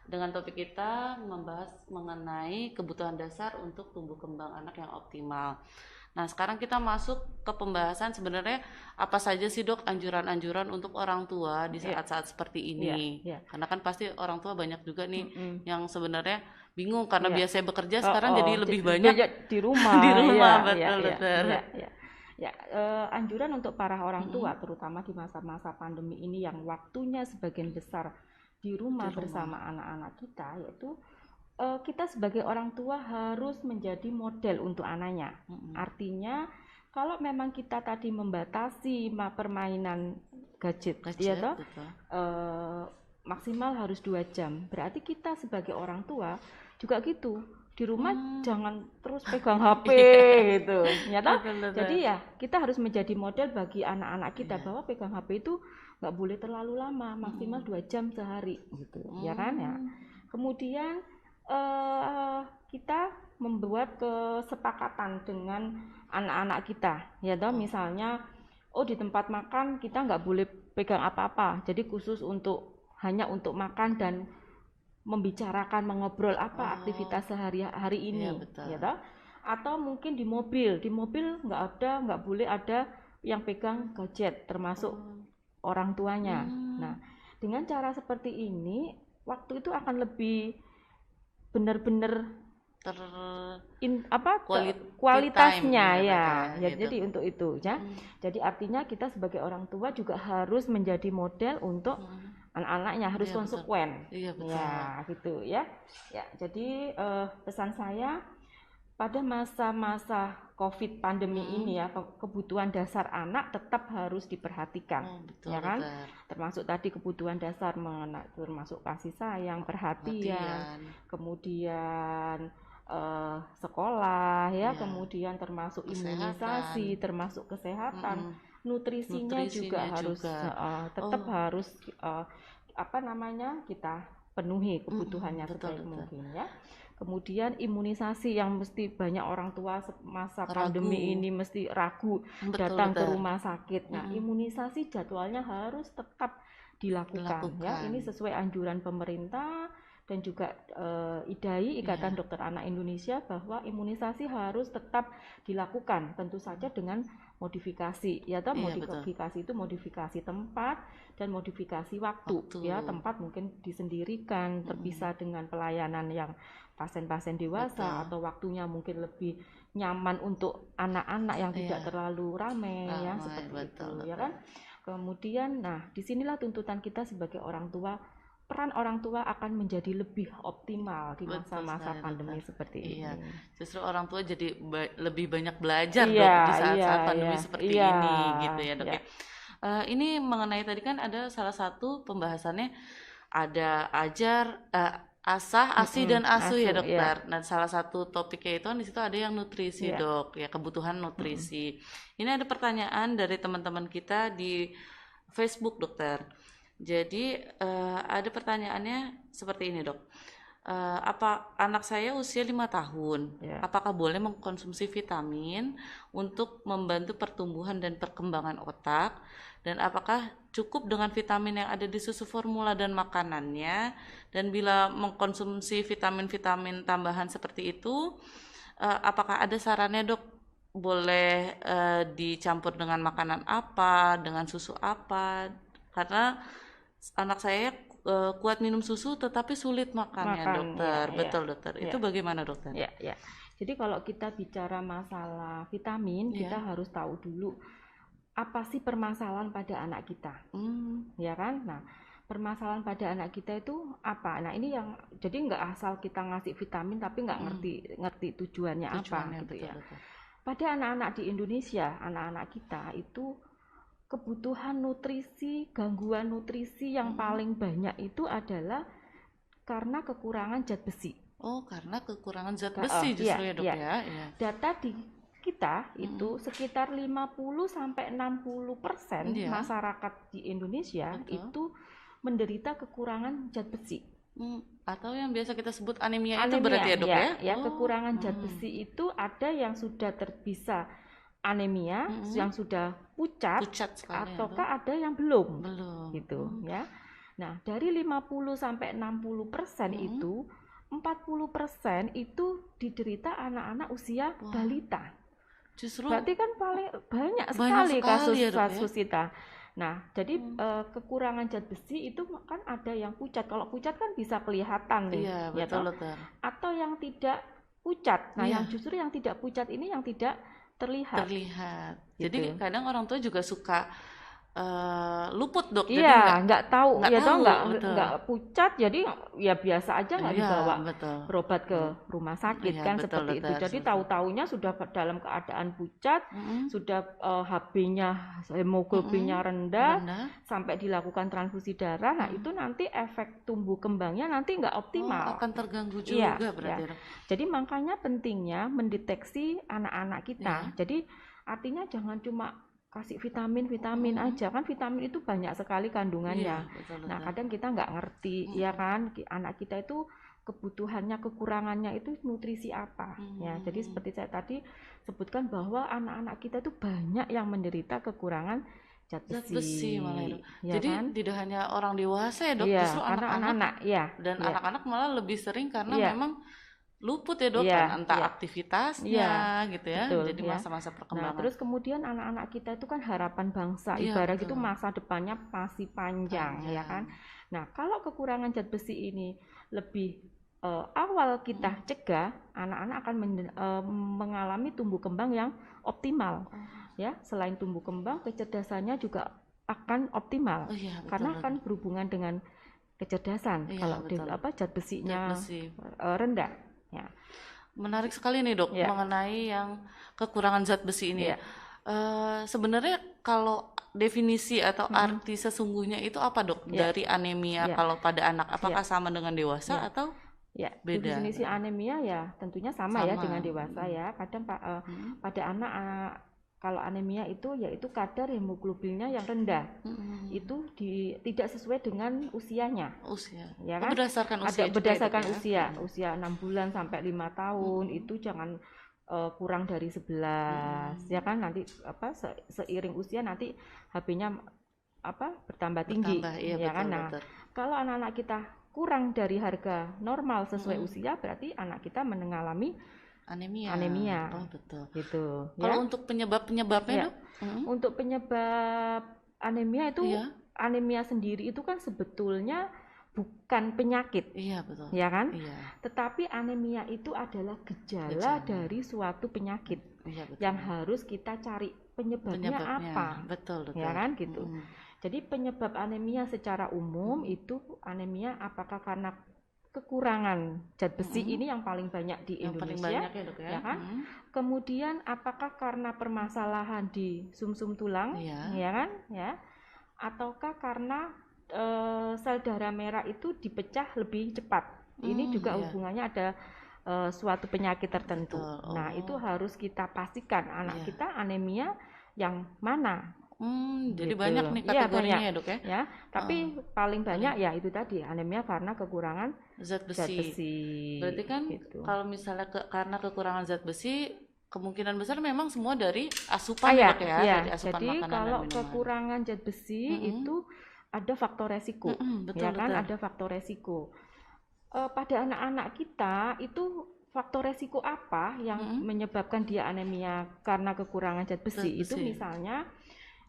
dengan topik kita membahas mengenai kebutuhan dasar untuk tumbuh kembang anak yang optimal. Nah, sekarang kita masuk ke pembahasan sebenarnya apa saja sih dok anjuran-anjuran untuk orang tua di saat-saat seperti ini. Karena kan pasti orang tua banyak juga nih yang sebenarnya bingung karena biasanya bekerja sekarang jadi lebih banyak di rumah. Di rumah, ya, betul. Anjuran untuk para orang tua terutama di masa-masa pandemi ini yang waktunya sebagian besar di rumah bersama anak-anak kita, yaitu kita sebagai orang tua harus menjadi model untuk anaknya. Artinya kalau memang kita tadi membatasi permainan gadget ya toh, maksimal harus 2 jam. Berarti kita sebagai orang tua juga gitu. Di rumah jangan terus pegang HP gitu. Ya toh? Jadi ya kita harus menjadi model bagi anak-anak kita bahwa pegang HP itu nggak boleh terlalu lama, maksimal 2 jam sehari gitu. Ya kan ya. Kemudian kita membuat kesepakatan dengan anak-anak kita, ya toh, misalnya di tempat makan kita nggak boleh pegang apa-apa, jadi khusus hanya untuk makan dan membicarakan, mengobrol apa aktivitas sehari-hari ini, ya toh. Atau mungkin di mobil nggak boleh ada yang pegang gadget, termasuk orang tuanya. Nah, dengan cara seperti ini waktu itu akan lebih benar-benar kualitasnya ya. Jadi untuk itu ya. Jadi artinya kita sebagai orang tua juga harus menjadi model untuk anak-anaknya, harus konsekuen. Ya, gitu ya. Ya, jadi pesan saya pada masa-masa COVID pandemi ini ya, kebutuhan dasar anak tetap harus diperhatikan, ya kan? Termasuk tadi kebutuhan dasar termasuk kasih sayang, perhatian. Kemudian sekolah ya, kemudian termasuk imunisasi, termasuk kesehatan, nutrisinya juga harus tetap harus kita penuhi kebutuhannya sebaik mungkin ya. Kemudian imunisasi yang mesti banyak orang tua masa pandemi ini mesti ragu datang ke rumah sakit. Nah, imunisasi jadwalnya harus tetap dilakukan. Ya. Ini sesuai anjuran pemerintah dan juga IDAI, Ikatan Dokter Anak Indonesia, bahwa imunisasi harus tetap dilakukan, tentu saja dengan modifikasi. Ya, modifikasi itu modifikasi tempat dan modifikasi waktu. Ya, tempat mungkin disendirikan, terpisah dengan pelayanan yang pasien-pasien dewasa, atau waktunya mungkin lebih nyaman untuk anak-anak yang tidak Iya. terlalu ramai ya, Ramai, seperti itu betul, ya betul. kan. Kemudian nah disinilah tuntutan kita sebagai orang tua, peran orang tua akan menjadi lebih optimal di Betul masa-masa sekali, pandemi dokter. seperti Iya, ini. justru orang tua jadi lebih banyak belajar dok Iya, di iya, saat-saat iya, pandemi seperti iya, ini gitu ya dok ya, ya. Ini mengenai tadi kan ada salah satu pembahasannya ada asah, asi dan asuh ya asuh, ya, dokter. Nah salah satu topiknya itu kan di situ ada yang nutrisi ya, dok, ya kebutuhan nutrisi. Ini ada pertanyaan dari teman-teman kita di Facebook dokter. Jadi ada pertanyaannya seperti ini dok. Apa anak saya usia 5 tahun, ya. apakah boleh mengkonsumsi vitamin untuk membantu pertumbuhan dan perkembangan otak? Dan apakah cukup dengan vitamin yang ada di susu formula dan makanannya? Dan bila mengkonsumsi vitamin-vitamin tambahan seperti itu, apakah ada sarannya dok? Boleh dicampur dengan makanan apa, dengan susu apa? Karena anak saya kuat minum susu tetapi sulit makannya Makan, dokter. ya, Betul dokter. ya, Itu bagaimana dokter? ya, ya. Jadi kalau kita bicara masalah vitamin, kita Iya. harus tahu dulu apa sih permasalahan pada anak kita, ya kan? Nah, permasalahan pada anak kita itu apa? Nah, ini yang jadi nggak asal kita ngasih vitamin tapi nggak ngerti tujuannya apa Tujuannya gitu betul ya. betul. Pada anak-anak di Indonesia, anak-anak kita itu kebutuhan nutrisi, gangguan nutrisi yang paling banyak itu adalah karena kekurangan zat besi. Oh, karena kekurangan zat besi justru Iya, ya dok iya. ya. Iya. Data di kita itu sekitar 50-60% Iya. masyarakat di Indonesia Betul. itu menderita kekurangan zat besi. Atau yang biasa kita sebut anemia itu berarti ya dok ya? Ya, kekurangan zat besi itu ada yang sudah bisa anemia, yang sudah pucat sekali ya, ataukah ada yang belum. belum Gitu ya. Nah, dari 50-60% itu 40% itu diderita anak-anak usia balita. Justru Berarti kan paling banyak sekali sekali ya, Dok, ya? kasus kita. Nah, jadi kekurangan zat besi itu kan ada yang pucat. Kalau pucat kan bisa kelihatan nih, iya ya betul toh? dokter. Atau yang tidak pucat. Nah, Iya. yang justru yang tidak pucat ini yang tidak terlihat. Jadi Gitu. kadang orang tua juga suka luput dok. Jadi Iya, nggak tahu, nggak ya toh tahu, betul. nggak pucat, jadi ya biasa aja nggak Iya, dibawa betul. berobat ke rumah sakit Iya, kan betul, seperti itu. dokter, Jadi seperti tahu-taunya sudah dalam keadaan pucat, sudah HB-nya, hemoglobinnya rendah, sampai dilakukan transfusi darah. Nah itu nanti efek tumbuh kembangnya nanti nggak optimal. Akan terganggu Iya, juga berarti iya. dok. Jadi makanya pentingnya mendeteksi anak-anak kita. Jadi artinya jangan cuma kasih vitamin aja, kan vitamin itu banyak sekali kandungannya. Iya, betul, Nah betul. kadang kita nggak ngerti, ya kan, anak kita itu kebutuhannya, kekurangannya itu nutrisi apa, ya. Jadi seperti saya tadi sebutkan bahwa anak-anak kita itu banyak yang menderita kekurangan zat besi, malah ya, dok. ya Jadi kan? tidak hanya orang dewasa ya dok, Iya, justru anak-anak ya. dan Iya. anak-anak malah lebih sering karena Iya. memang luput ya dok, Iya, kan entah iya. aktivitasnya Iya, gitu ya. betul, Jadi ya. masa-masa Nah, perkembangan. terus kemudian anak-anak kita itu kan harapan bangsa, Iya, ibarat betul. itu masa depannya masih panjang, ya kan. Nah, kalau kekurangan zat besi ini lebih awal kita cegah, anak-anak akan mengalami tumbuh kembang yang optimal. Ya, selain tumbuh kembang, kecerdasannya juga akan optimal. Oh iya, betul, Karena betul. akan berhubungan dengan kecerdasan. Iya, Kalau betul. zat besinya Zat besi. rendah, ya. Menarik sekali nih dok, Iya. mengenai yang kekurangan zat besi ini. Iya. Sebenarnya kalau definisi atau arti sesungguhnya itu apa dok? Iya. Dari anemia Iya. kalau pada anak, apakah sama dengan dewasa Iya. atau Ya, beda? definisi anemia ya tentunya sama ya Sama. dengan dewasa ya. Kadang pada anak kalau anemia itu yaitu kadar hemoglobinnya yang rendah. Itu tidak sesuai dengan usianya. Usia. Ya Oh, kan? berdasarkan usia Ada juga berdasarkan ya, Dok, usia, usia 6 bulan sampai 5 tahun itu jangan kurang dari 11 ya kan, nanti seiring usia nanti HB-nya bertambah tinggi, Bertambah, iya, ya kan. betul, Nah, betul. kalau anak-anak kita kurang dari harga normal sesuai usia, berarti anak kita mengalami anemia. Oh, betul. Gitu. Kalau Ya. untuk penyebabnya Ya. dok? Untuk penyebab anemia itu, Iya. anemia sendiri itu kan sebetulnya bukan penyakit, Iya, betul. ya kan? Iya, Tetapi anemia itu adalah gejala dari suatu penyakit iya betul. yang harus kita cari penyebabnya apa, Betul, betul. ya kan gitu. Mm-mm. Jadi penyebab anemia secara umum itu anemia apakah karena kekurangan zat besi ini yang paling banyak di Yang paling Indonesia, banyak ya, Dok ya. ya kan? Kemudian apakah karena permasalahan di sumsum tulang, Iya. ya kan? Ya. Ataukah karena sel darah merah itu dipecah lebih cepat. Ini juga hubungannya ada suatu penyakit tertentu. Betul. Nah, itu harus kita pastikan anak Iya. kita anemia yang mana. Jadi Gitu. banyak nih Iya, kategorinya banyak. ya, Dok ya. Ya, tapi paling banyak ya itu tadi anemia karena kekurangan Zat zat besi. besi. Berarti kan gitu. kalau misalnya karena kekurangan zat besi, kemungkinan besar memang semua dari asupan ya, Dok ya, ya. dari asupan Jadi makanan kalau dan minuman. kekurangan zat besi itu ada faktor resiko, Betul, ya kan? betul. Ada faktor resiko. Pada anak-anak kita itu faktor resiko apa yang menyebabkan dia anemia karena kekurangan zat besi? Itu misalnya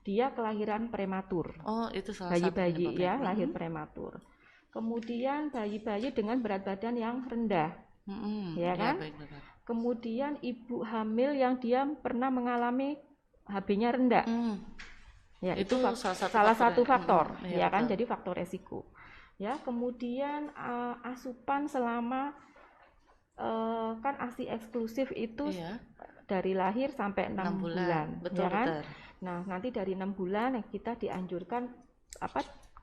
dia kelahiran prematur. Oh, itu salah Bayi-bayi ya, lahir prematur. Kemudian bayi-bayi dengan berat badan yang rendah, ya kan? baik, betul. Kemudian ibu hamil yang dia pernah mengalami HB-nya rendah. Ya, itu salah satu faktor, ya kan? Jadi faktor resiko. Ya, kemudian asupan selama kan ASI eksklusif itu dari lahir sampai 6 bulan, Betul, ya kan? betul. Nah, nanti dari 6 bulan kita dianjurkan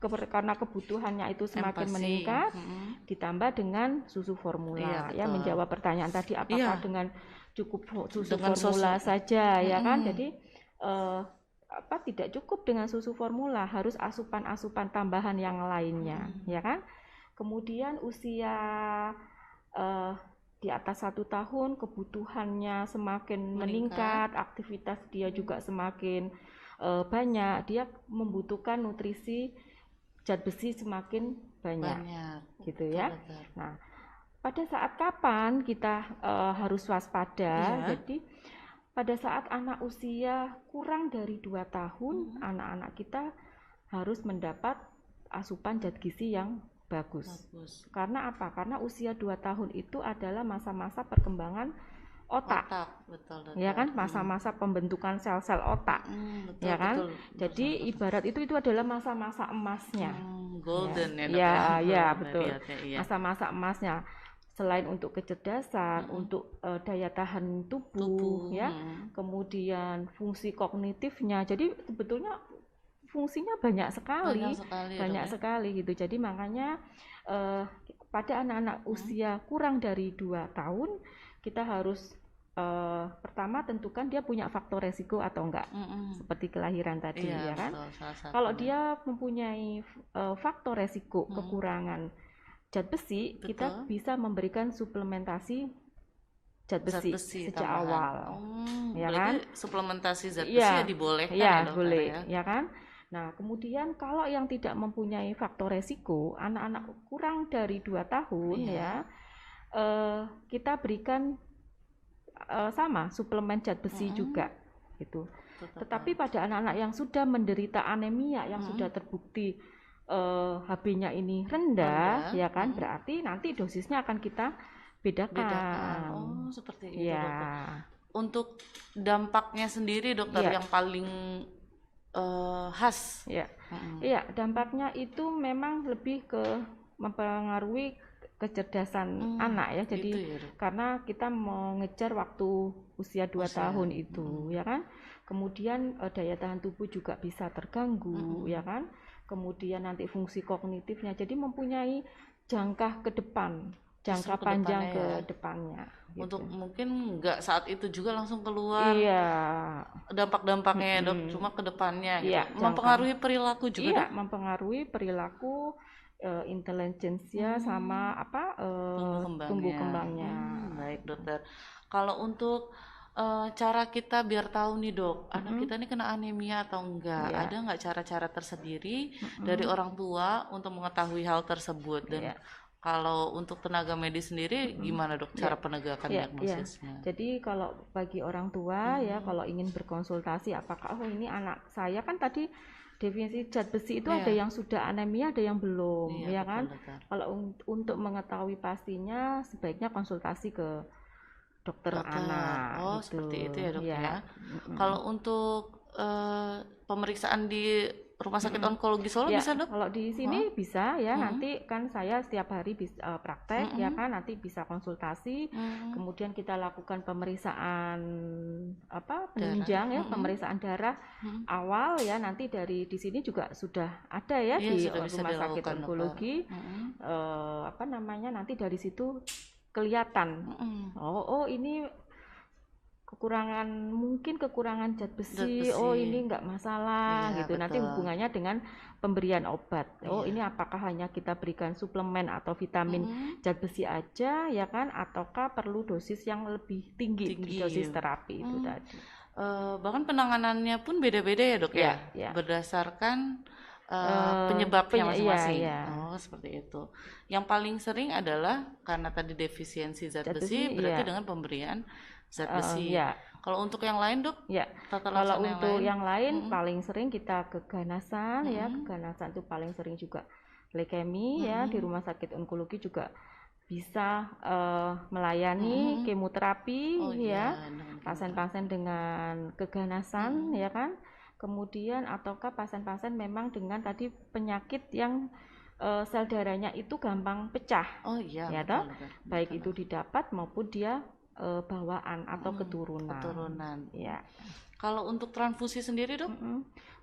karena kebutuhannya itu semakin meningkat, ditambah dengan susu formula. Ya, menjawab pertanyaan tadi apakah dengan cukup susu formula saja, ya kan? Jadi tidak cukup dengan susu formula, harus asupan-asupan tambahan yang lainnya, ya kan? Kemudian usia di atas 1 tahun kebutuhannya semakin meningkat, aktivitas dia juga semakin banyak, dia membutuhkan nutrisi zat besi semakin banyak. Gitu ya. Nah, pada saat kapan kita harus waspada? Jadi pada saat anak usia kurang dari 2 tahun, anak-anak kita harus mendapat asupan zat gizi yang bagus. Karena apa? Karena usia 2 tahun itu adalah masa-masa perkembangan otak. Betul. Ya kan? Masa-masa pembentukan sel-sel otak. Ya kan? Jadi ibarat itu adalah masa-masa emasnya. Golden ya, Dok. Ya, betul. Masa-masa emasnya. Selain untuk kecerdasan, untuk daya tahan tubuh, ya, kemudian fungsi kognitifnya. Jadi sebetulnya fungsinya banyak sekali gitu. Jadi makanya pada anak-anak usia kurang dari 2 tahun kita harus pertama tentukan dia punya faktor resiko atau enggak, seperti kelahiran tadi, ya kan? Kalau dia mempunyai faktor resiko kekurangan zat besi, kita bisa memberikan suplementasi zat besi sejak awal, ya kan? Suplementasi zat besi ya dibolehkan ya, boleh, ya kan? Nah, kemudian kalau yang tidak mempunyai faktor resiko, anak-anak kurang dari 2 tahun, ya, kita berikan sama suplemen zat besi juga, gitu. Tetapi pada anak-anak yang sudah menderita anemia, yang sudah terbukti HB-nya ini rendah, ya kan, berarti nanti dosisnya akan kita bedakan. Oh, seperti itu, ya. Dokter. Untuk dampaknya sendiri, Dokter, yang paling khas. Iya, dampaknya itu memang lebih ke mempengaruhi kecerdasan anak ya. Jadi karena kita mengejar waktu usia 2 tahun itu, ya kan. Kemudian daya tahan tubuh juga bisa terganggu, ya kan. Kemudian nanti fungsi kognitifnya, jadi mempunyai jangka ke depan, jangka panjang ke depannya. Gitu. Untuk mungkin nggak saat itu juga langsung keluar dampak-dampaknya, Dok, cuma ke depannya. Gitu. Mempengaruhi perilaku juga. Iya, mempengaruhi perilaku, intelijensia sama tumbuh kembangnya. Baik, Dokter. Kalau untuk cara kita biar tahu nih, Dok, anak kita ini kena anemia atau enggak, ada nggak cara-cara tersendiri dari orang tua untuk mengetahui hal tersebut, dan Kalau untuk tenaga medis sendiri gimana dok cara penegakan Ya, diagnosisnya? jadi kalau bagi orang tua ya kalau ingin berkonsultasi apakah ini anak saya kan tadi definisi zat besi itu ada yang sudah anemia ada yang belum ya betul, kan. betul. Kalau untuk mengetahui pastinya sebaiknya konsultasi ke dokter anak Oh gitu. seperti itu ya dok ya. Mm-mm. Kalau untuk pemeriksaan di Rumah Sakit Onkologi Solo Ya, bisa dok? kalau di sini bisa ya, nanti kan saya setiap hari praktek ya kan, nanti bisa konsultasi, kemudian kita lakukan pemeriksaan penunjang ya, pemeriksaan darah awal ya, nanti di sini juga sudah ada ya di sudah bisa Rumah Sakit dilakukan, Onkologi, nanti dari situ kelihatan, oh ini mungkin kekurangan zat besi. Oh ini enggak masalah Iya, gitu. Nanti betul. hubungannya dengan pemberian obat. Oh ini apakah hanya kita berikan suplemen atau vitamin zat besi aja ya kan, ataukah perlu dosis yang lebih tinggi. Dosis terapi itu tadi. Bahkan penanganannya pun beda-beda ya dok ya, berdasarkan penyebabnya masing-masing. Oh seperti itu. Yang paling sering adalah karena tadi defisiensi zat besi, berarti dengan pemberian zat besi. Kalau untuk yang lain dok? Kalau untuk yang lain paling sering kita keganasan ya, keganasan itu paling sering juga leukemi ya, di Rumah Sakit Onkologi juga bisa melayani kemoterapi ya, pasien-pasien dengan keganasan ya kan. Kemudian ataukah pasien-pasien memang dengan tadi penyakit yang sel darahnya itu gampang pecah. Oh iya. Ya toh, baik itu didapat maupun dia bawaan atau keturunan. Ya. Kalau untuk transfusi sendiri dok?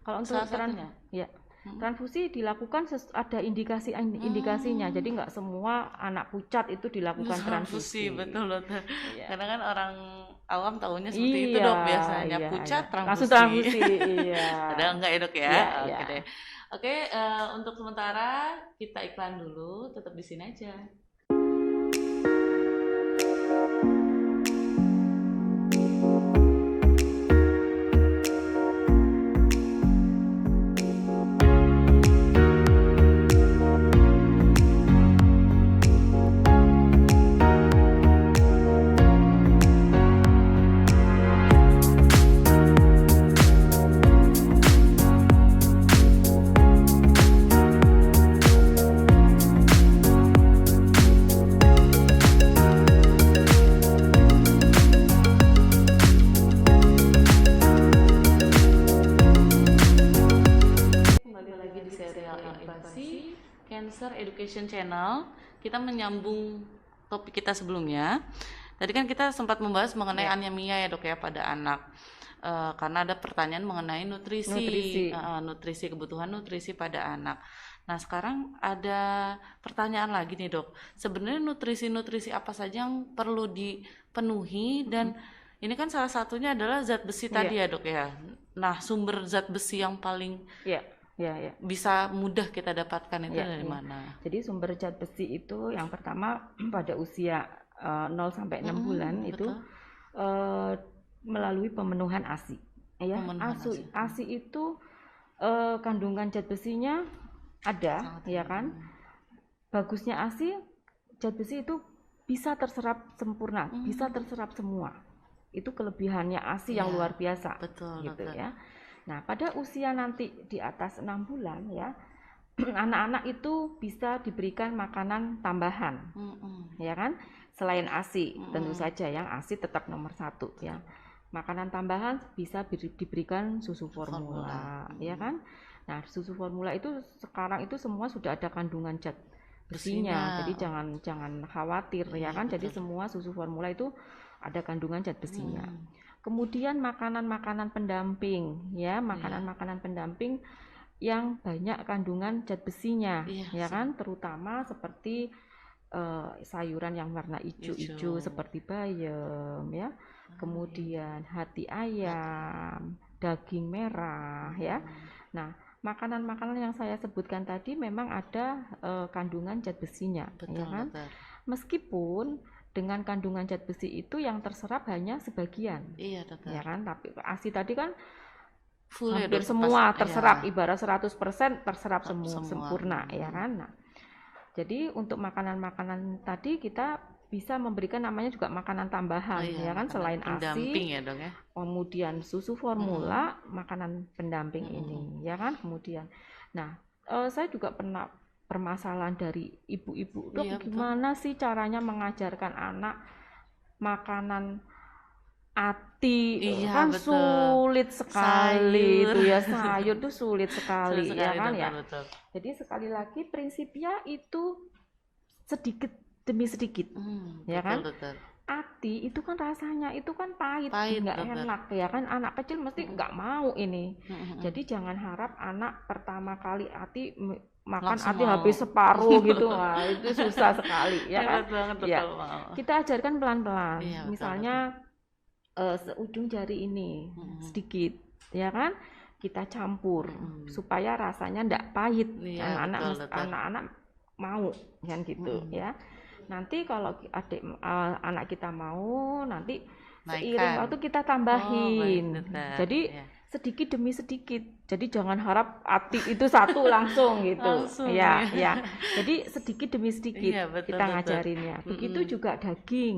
Kalau untuk transfusi dilakukan ada indikasinya. Jadi nggak semua anak pucat itu dilakukan transfusi. Betul. Karena kan orang awam tahunya seperti itu dok biasanya pucat transfusi. Langsung transfusi. Padahal enggak ya dok ya. Oke deh. Oke, untuk sementara kita iklan dulu. Tetap di sini aja. Cancer Education Channel, kita menyambung topik kita sebelumnya. Tadi kan kita sempat membahas mengenai anemia ya dok ya pada anak, karena ada pertanyaan mengenai nutrisi, kebutuhan nutrisi pada anak. Nah sekarang ada pertanyaan lagi nih dok, sebenarnya nutrisi apa saja yang perlu dipenuhi dan ini kan salah satunya adalah zat besi tadi ya dok ya. Nah sumber zat besi yang paling bisa mudah kita dapatkan itu dari mana? Jadi sumber zat besi itu yang pertama pada usia 0 sampai 6 bulan itu melalui pemenuhan ASI. Ya, ASI itu kandungan zat besinya ada, ya kan? Bagusnya ASI, zat besi itu bisa terserap sempurna, bisa terserap semua. Itu kelebihannya ASI yang luar biasa. Betul, gitu ya. Nah, pada usia nanti di atas 6 bulan ya, anak-anak itu bisa diberikan makanan tambahan, ya kan? Selain ASI, tentu saja yang ASI tetap nomor 1 ya. Makanan tambahan bisa diberikan susu formula, ya kan? Nah, susu formula itu sekarang itu semua sudah ada kandungan zat besinya, jadi jangan khawatir ya kan? Jadi semua susu formula itu ada kandungan zat besinya. Kemudian makanan-makanan pendamping ya, makanan-makanan pendamping yang banyak kandungan zat besinya, ya kan, terutama seperti sayuran yang warna hijau-hijau seperti bayam ya, kemudian hati ayam, daging merah ya. Nah, makanan-makanan yang saya sebutkan tadi memang ada kandungan zat besinya, ya kan. Meskipun dengan kandungan zat besi itu yang terserap hanya sebagian, ya kan, tapi ASI tadi kan full hampir semua terserap, ibarat 100% terserap semua sempurna, ya kan. Nah, Jadi untuk makanan-makanan tadi kita bisa memberikan namanya juga makanan tambahan, ya kan, makanan selain pendamping ASI, ya dok ya. kemudian susu formula, makanan pendamping ini, ya kan, kemudian. Nah, saya juga pernah permasalahan dari ibu-ibu, dok, Iya, betul. gimana sih caranya mengajarkan anak makanan ATI, Iya, kan betul. sulit sekali Sayur. itu ya, sayur tuh sulit sekali, Sulit ya sekali, kan betul, ya. betul. Jadi sekali lagi prinsipnya itu sedikit demi sedikit, ya Betul, kan. betul. ATI itu kan rasanya itu kan pahit, Pahit, nggak betul. enak, ya kan. Anak kecil mesti nggak mau ini. Mm-mm. Jadi jangan harap anak pertama kali ATI makan Langsung ATI mau. habis separuh gitu, wah itu susah sekali, ya kan. Hebat banget, Ya, betul, mau. kita ajarkan pelan-pelan. Iya, betul, Misalnya seujung jari ini sedikit, ya kan, kita campur supaya rasanya ndak pahit. Iya, betul. Anak-anak mau kan gitu, ya. Nanti kalau anak kita mau, nanti seiring Naikkan. waktu kita tambahin. Oh, baik, betul. Jadi Iya. sedikit demi sedikit. Jadi jangan harap ATI itu satu langsung gitu. Langsung, Ya, ya. ya. Jadi sedikit demi sedikit Iya, betul, kita betul. ngajarinnya. Begitu juga daging.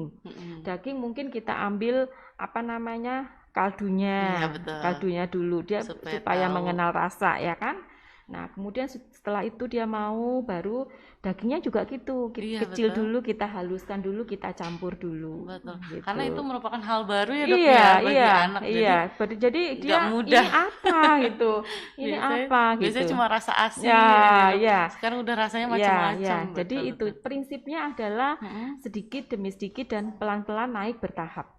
Daging mungkin kita ambil apa namanya, kaldunya. Iya, betul. Kaldunya dulu dia supaya tahu. mengenal rasa, ya kan? Nah, kemudian setelah itu dia mau, baru dagingnya juga gitu. Iya, Kecil betul. dulu, kita haluskan dulu, kita campur dulu. Betul. Gitu. Karena itu merupakan hal baru ya dok Iya, ya bagi iya, anak. iya. Jadi nggak dia mudah. ini apa gitu? Ini apa gitu? Biasanya cuma rasa asin. Ya, dok. ya. Sekarang udah rasanya Ya, macam-macam. ya. Betul, Jadi itu betul. prinsipnya adalah sedikit demi sedikit dan pelan-pelan naik bertahap.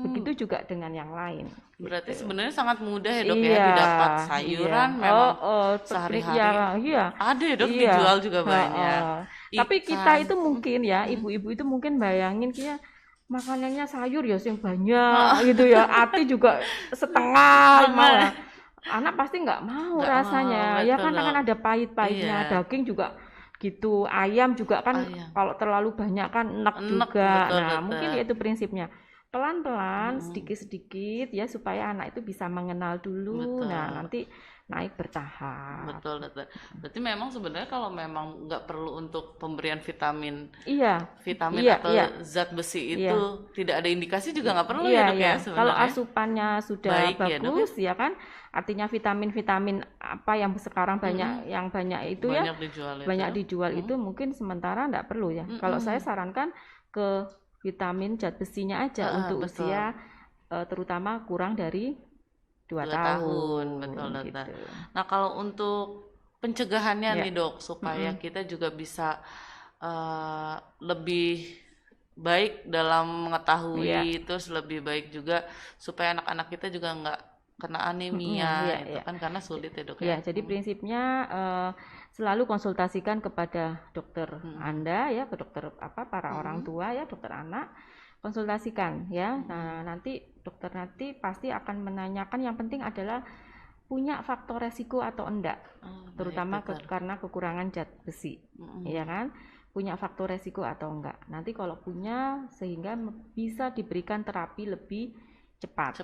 Begitu juga dengan yang lain. Berarti gitu. sebenarnya sangat mudah ya dok ya Iya, didapat sayuran iya. memang Seperti- sehari-hari. ya, iya. Ada ya dok Iya. dijual juga banyak. Tapi Ikan. kita itu mungkin ya, ibu-ibu itu mungkin bayangin kayak makanannya sayur ya yang banyak gitu ya. ATI juga setengah malah. Anak pasti nggak mau Nggak rasanya. mau, Ya betul, kan Dok. ada pahit-pahitnya. Iya. Daging juga gitu. Ayam juga kan Ayam. kalau terlalu banyak kan enak Enek, juga. betul, Nah, betul. mungkin ya itu prinsipnya. Pelan-pelan, sedikit-sedikit ya supaya anak itu bisa mengenal dulu. Betul. Nah, nanti naik bertahap. Betul, betul. Berarti memang sebenarnya kalau memang nggak perlu untuk pemberian vitamin Iya. Iya, atau iya. zat besi itu tidak ada indikasi juga nggak perlu Iya, ya dok iya. ya Kalau sebenarnya. asupannya sudah Baik ya, Dok, bagus ya kan, artinya vitamin-vitamin apa yang sekarang banyak yang banyak itu banyak ya dijual itu. banyak dijual itu mungkin sementara enggak perlu ya. Kalau saya sarankan ke vitamin zat besinya aja untuk betul. usia terutama kurang dari 2 2 tahun. tahun, betul, gitu. betul. Nah kalau untuk pencegahannya Ya. nih dok, supaya kita juga bisa lebih baik dalam mengetahui, terus lebih baik juga supaya anak-anak kita juga nggak kena anemia, itu kan karena sulit ya dok Ya, ya. jadi prinsipnya selalu konsultasikan kepada dokter Anda ya, ke dokter para orang tua ya, dokter anak, konsultasikan ya. Nah, nanti dokter nanti pasti akan menanyakan, yang penting adalah punya faktor resiko atau enggak, terutama karena kekurangan zat besi, ya kan? Punya faktor resiko atau enggak. Nanti kalau punya, sehingga bisa diberikan terapi lebih cepat.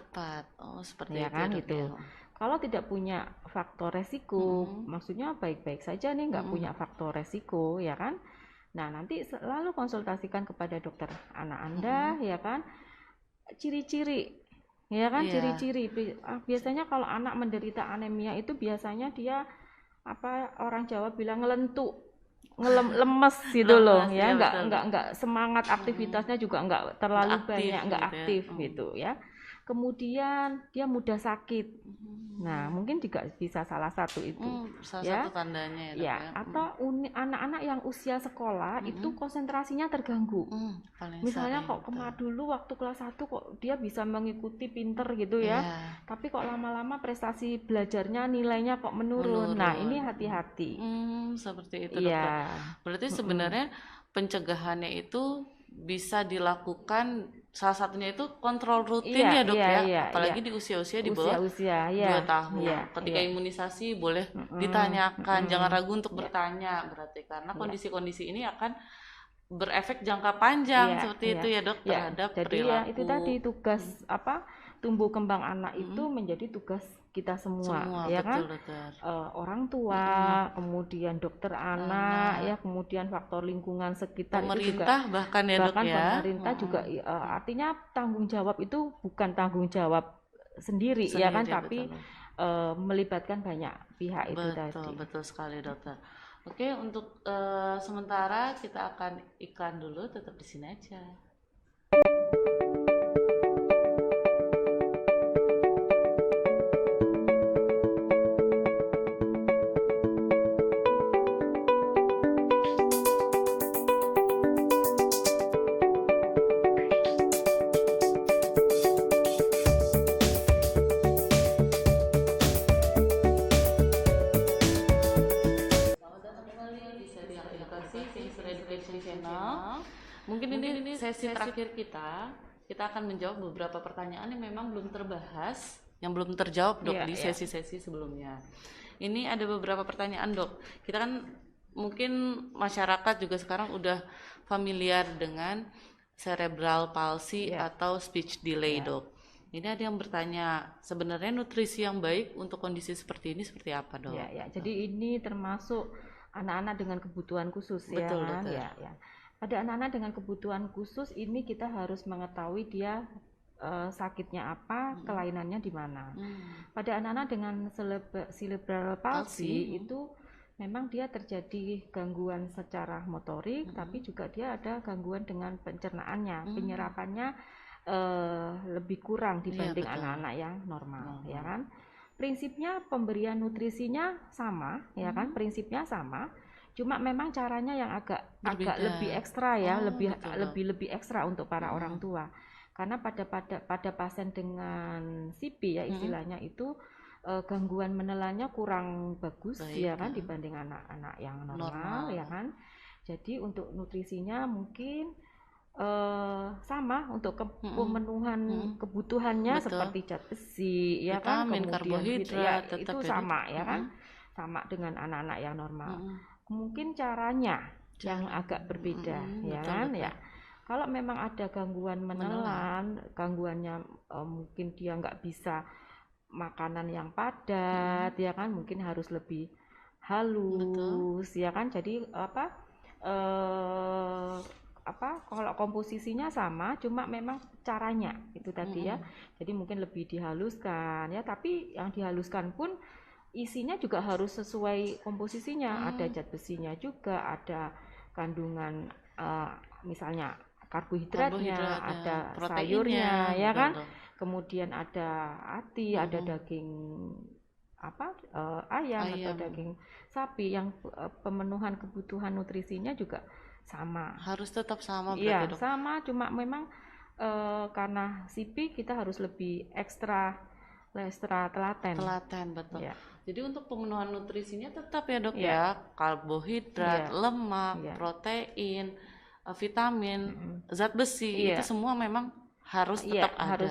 Oh seperti Ya itu kan dok, gitu. ya. Kalau tidak punya faktor resiko, maksudnya baik-baik saja nih, nggak punya faktor resiko, ya kan? Nah, nanti selalu konsultasikan kepada dokter anak Anda, ya kan? Ciri-ciri, ya kan? Iya. Ciri-ciri. Biasanya kalau anak menderita anemia itu biasanya dia orang Jawa bilang ngelentuk, lemes gitu loh, Lemes, ya, iya, betul. nggak semangat, aktivitasnya juga nggak terlalu Nggak aktif banyak, nggak gitu ya. aktif gitu ya. Kemudian dia mudah sakit. Nah, mungkin juga bisa salah satu itu. Salah Ya. satu tandanya ya dok Ya, ya. atau anak-anak yang usia sekolah itu konsentrasinya terganggu. Paling Misalnya sering, kok dulu waktu kelas 1 kok dia bisa mengikuti pinter gitu ya. Iya. Tapi kok lama-lama prestasi belajarnya nilainya kok menurun. Nah, ini hati-hati. Seperti itu dokter. Iya. Berarti sebenarnya pencegahannya itu bisa dilakukan, salah satunya itu kontrol rutin Iya, ya dok iya, ya, iya, apalagi di usia-usia di bawah Usia-usia ya. 2 tahun. Iya, Ketika iya. imunisasi boleh ditanyakan, jangan ragu untuk bertanya, berarti karena kondisi-kondisi ini akan berefek jangka panjang Iya, seperti iya. itu ya dok, Ya, terhadap jadi perilaku. ya itu tadi tugas tumbuh kembang anak itu menjadi tugas kita semua, Semua, ya kan? betul dokter. Orang tua, kemudian dokter anak, ya, kemudian faktor lingkungan sekitar itu juga, Pemerintah bahkan ya dok bahkan ya. pemerintah juga, artinya tanggung jawab itu bukan tanggung jawab sendiri, ya kan, Sendiri, tapi betul. melibatkan banyak pihak itu tadi. Betul sekali dokter. Oke, untuk sementara kita akan iklan dulu, tetap di sini aja. Education Channel. Mungkin ini sesi terakhir kita akan menjawab beberapa pertanyaan yang memang belum terbahas, yang belum terjawab dok di sesi-sesi sebelumnya. Ini ada beberapa pertanyaan dok. Kita kan mungkin masyarakat juga sekarang udah familiar dengan cerebral palsy atau speech delay dok. Ini ada yang bertanya, sebenarnya nutrisi yang baik untuk kondisi seperti ini seperti apa dok? Jadi ini termasuk anak-anak dengan kebutuhan khusus. Betul, ya kan? Ya. Pada anak-anak dengan kebutuhan khusus ini kita harus mengetahui dia sakitnya apa, kelainannya di mana. Pada anak-anak dengan cerebral palsy itu memang dia terjadi gangguan secara motorik, tapi juga dia ada gangguan dengan pencernaannya, penyerapannya lebih kurang dibanding anak-anak yang normal, ya kan. Prinsipnya pemberian nutrisinya sama, ya kan, prinsipnya sama. Cuma memang caranya yang agak lebih ekstra ya, lebih ekstra untuk para orang tua. Karena pada pasien dengan CP ya istilahnya itu gangguan menelannya kurang bagus ya kan dibanding anak-anak yang normal ya kan. Jadi untuk nutrisinya mungkin sama untuk pemenuhan kebutuhannya seperti zat besi ya kan, vitamin, karbohidrat itu sama ya kan, sama dengan anak-anak yang normal. Mungkin caranya yang agak berbeda ya kan ya. Kalau memang ada gangguan menelan, gangguannya mungkin dia nggak bisa makanan yang padat ya kan, mungkin harus lebih halus ya kan. Jadi kalau komposisinya sama, cuma memang caranya itu tadi ya. Jadi mungkin lebih dihaluskan ya, tapi yang dihaluskan pun isinya juga harus sesuai komposisinya. Ada zat besinya juga, ada kandungan misalnya karbohidratnya, ada sayurnya ya kan. Kemudian ada ati, ada daging ayam atau daging sapi, yang pemenuhan kebutuhan nutrisinya juga sama. Harus tetap sama berarti iya, dok? Sama, cuma memang karena CP kita harus lebih ekstra telaten. Betul. Ya. Jadi untuk pemenuhan nutrisinya tetap ya dok ya, karbohidrat, lemak, protein, vitamin, zat besi itu semua memang harus tetap ada.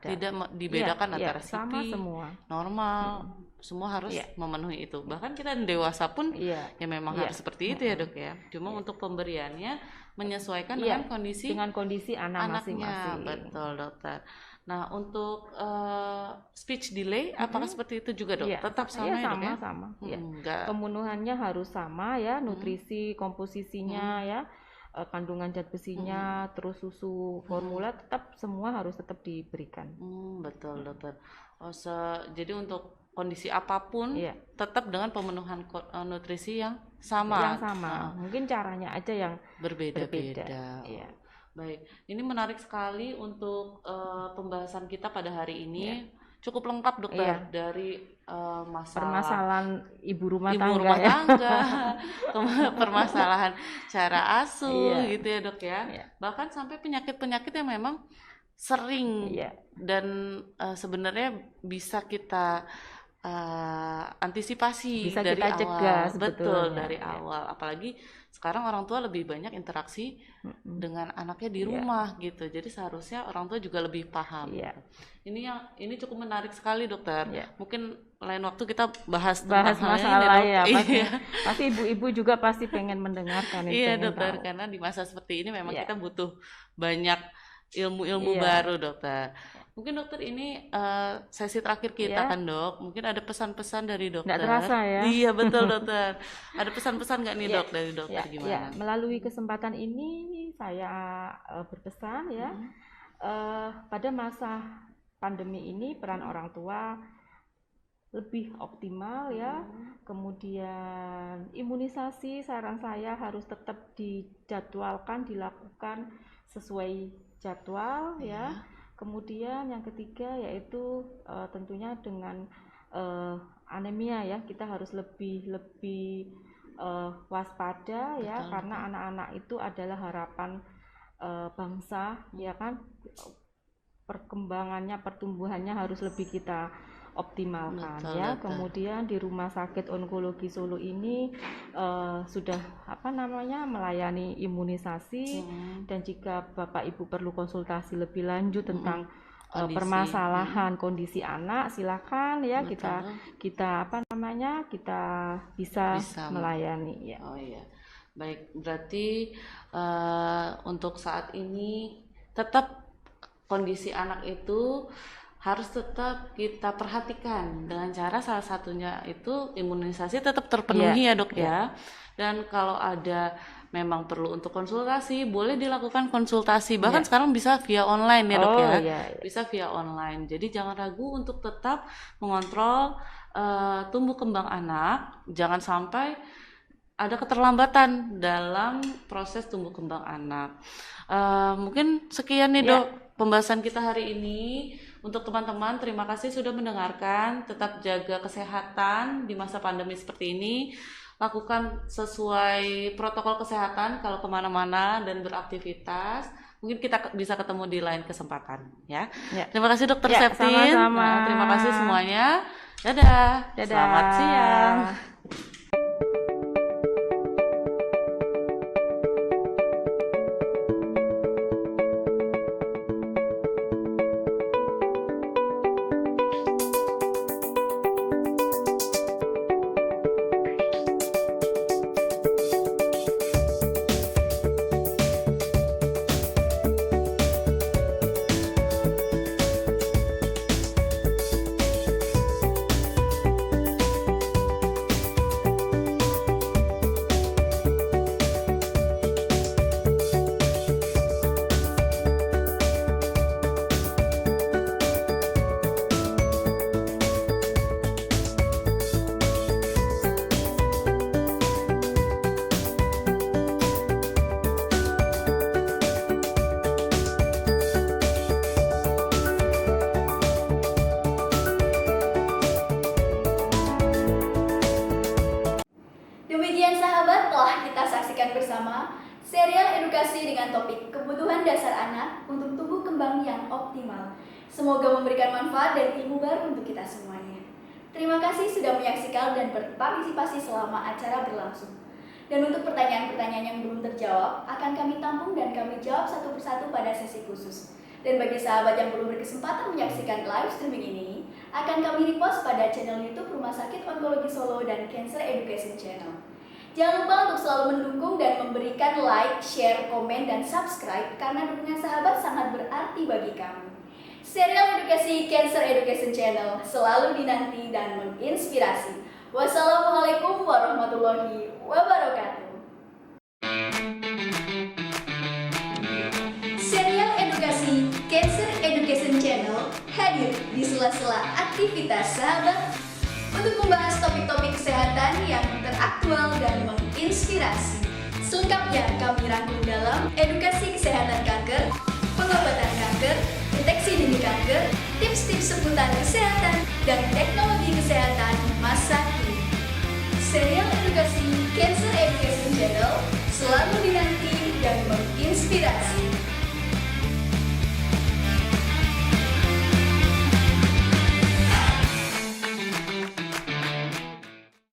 Tidak dibedakan antara CP, normal, semua harus memenuhi itu. Bahkan kita dewasa pun ya memang harus seperti itu ya dok ya. Cuma untuk pemberiannya menyesuaikan dengan kondisi anak anaknya. masing-masing. Betul dokter. Nah untuk speech delay apakah seperti itu juga dok? Tetap sama ya dok ya? Sama. Pemenuhannya harus sama ya, nutrisi, komposisinya ya, kandungan zat besinya, terus susu formula tetap semua harus tetap diberikan. Betul dokter. Jadi untuk kondisi apapun tetap dengan pemenuhan nutrisi yang sama. Mungkin caranya aja yang berbeda. Ya. Baik, ini menarik sekali untuk pembahasan kita pada hari ini. Cukup lengkap dokter dari permasalahan ibu rumah tangga, permasalahan cara asuh gitu ya dok ya. Bahkan sampai penyakit-penyakit yang memang sering dan sebenarnya bisa kita antisipasi bisa dari kita cegah, awal. Betul, dari awal. Apalagi sekarang orang tua lebih banyak interaksi dengan anaknya di rumah gitu. Jadi seharusnya orang tua juga lebih paham. Ini cukup menarik sekali dokter. Mungkin lain waktu kita bahas masalah ya. Pasti ibu-ibu juga pasti pengen mendengarkan itu. Iya dokter, karena di masa seperti ini memang kita butuh banyak ilmu-ilmu baru dokter. Mungkin dokter ini sesi terakhir kita Ya. kan dok. Mungkin ada pesan-pesan dari dokter. Nggak terasa ya. Iya betul dokter. Ada pesan-pesan nggak nih Ya, dok dari dokter Ya, gimana? melalui kesempatan ini saya berpesan ya, pada masa pandemi ini peran orang tua lebih optimal ya. Kemudian imunisasi saran saya harus tetap dijadwalkan, dilakukan sesuai jadwal ya. Kemudian yang ketiga yaitu tentunya dengan anemia ya, kita harus lebih waspada ya, Betul. karena anak-anak itu adalah harapan bangsa ya kan. Perkembangannya, pertumbuhannya harus lebih kita optimalkan Betul, ya. dokter. Kemudian di Rumah Sakit Onkologi Solo ini sudah melayani imunisasi, dan jika Bapak Ibu perlu konsultasi lebih lanjut tentang Kondisi. permasalahan kondisi anak, silakan ya, Betul. kita kita bisa Bisa. melayani ya. Oh iya, baik. Berarti untuk saat ini tetap kondisi anak itu harus tetap kita perhatikan dengan cara salah satunya itu imunisasi tetap terpenuhi ya dok ya. Dan kalau ada memang perlu untuk konsultasi, boleh dilakukan konsultasi. Bahkan sekarang bisa via online ya dok ya. Iya. Bisa via online. Jadi jangan ragu untuk tetap mengontrol tumbuh kembang anak. Jangan sampai ada keterlambatan dalam proses tumbuh kembang anak. Mungkin sekian nih dok pembahasan kita hari ini. Untuk teman-teman, terima kasih sudah mendengarkan. Tetap jaga kesehatan di masa pandemi seperti ini. Lakukan sesuai protokol kesehatan kalau kemana-mana dan beraktivitas. Mungkin kita bisa ketemu di lain kesempatan ya. Terima kasih dokter Ya, Septin. sama-sama. Nah, terima kasih semuanya. Dadah. Dadah. Selamat siang. Demikian sahabat, telah kita saksikan bersama serial edukasi dengan topik kebutuhan dasar anak untuk tumbuh kembang yang optimal. Semoga memberikan manfaat dan ilmu baru untuk kita semuanya. Terima kasih sudah menyaksikan dan berpartisipasi selama acara berlangsung. Dan untuk pertanyaan-pertanyaan yang belum terjawab, akan kami tampung dan kami jawab satu persatu pada sesi khusus. Dan bagi sahabat yang belum berkesempatan menyaksikan live streaming ini, akan kami repost pada channel YouTube Rumah Sakit Onkologi Solo dan Cancer Education Channel. Jangan lupa untuk selalu mendukung dan memberikan like, share, komen, dan subscribe karena dukungan sahabat sangat berarti bagi kami. Serial edukasi Cancer Education Channel selalu dinanti dan menginspirasi. Wassalamualaikum warahmatullahi wabarakatuh. Serial edukasi Cancer Education Channel hadir di sela-sela aktivitas sahabat untuk membahas topik-topik kesehatan yang teraktual dan menginspirasi. Selengkapnya kami rangkum dalam edukasi kesehatan kanker, pengobatan kanker, deteksi dini kanker, tips-tips seputar kesehatan, dan teknologi kesehatan